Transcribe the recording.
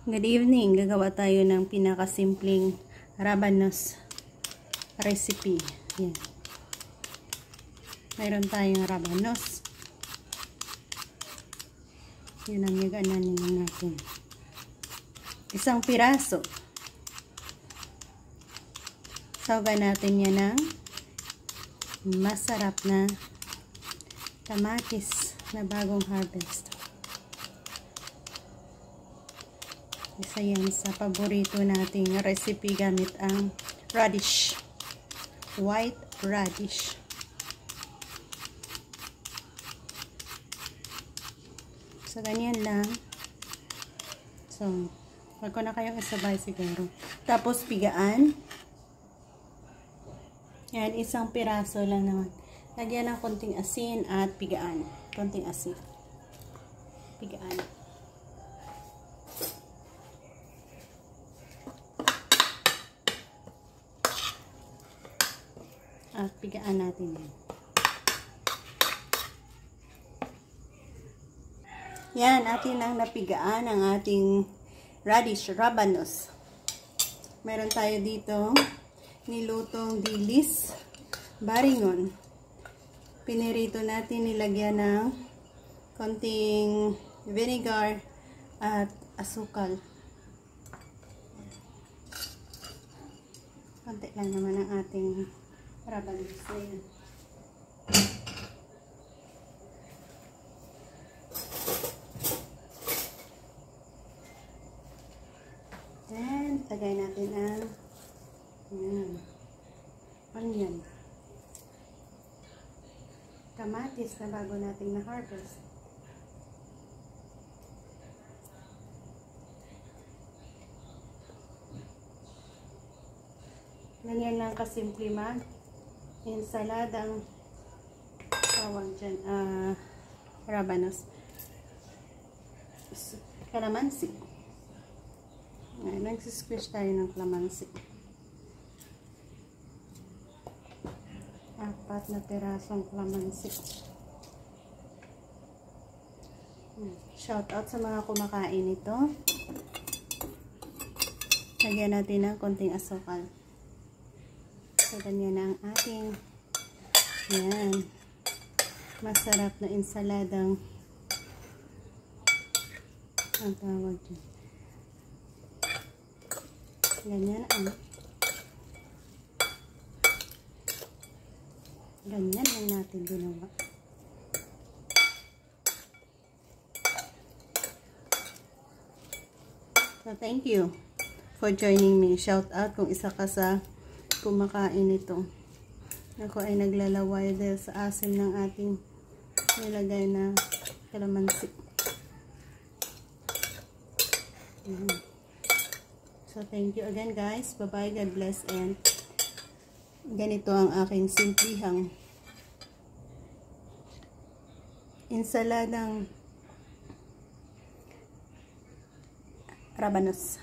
Good evening. Gagawa tayo ng pinakasimpleng rabanos recipe. Yan. Mayroon tayong rabanos. Yan ang naganan natin. Isang piraso. Sawagan natin yan ng masarap na kamatis na bagong harvest. Isa yan sa paborito nating recipe gamit ang radish. White radish. So, ganyan lang. So, wag ko na kayong isabay siguro. Tapos, pigaan. Yan, isang piraso lang naman. Lagyan ng konting asin at pigaan. Konting asin. Pigaan. At pigaan natin yan. Yan, atin ang napigaan ang ating radish, rabanos. Meron tayo dito nilutong dilis, baringon. Pinirito natin, nilagyan ng konting vinegar at asukal. Konti lang naman ang ating rabanos na yan. Then, tagay natin ang onion. Kamatis na bago nating na-harvest. Ganyan lang kasimple mag ensaladang tawag dyan, rabanos. Kalamansi. Nagsisquish tayo ng kalamansi. 4 na pirasong kalamansi. Shout out sa mga kumakain ito. Lagyan natin ng konting asukal. So, ganyan na ang ating masarap na ensaladang ang tawag dyan. Ganyan ganyan lang natin ginawa. So, thank you for joining me. Shout out kung isa ka sa kumakain ito. Ako ay naglalaway dahil sa asim ng ating nilagay na kalamansi. So, thank you again guys. Bye-bye. God bless. And ganito ang aking simplihang ensaladang rabanos.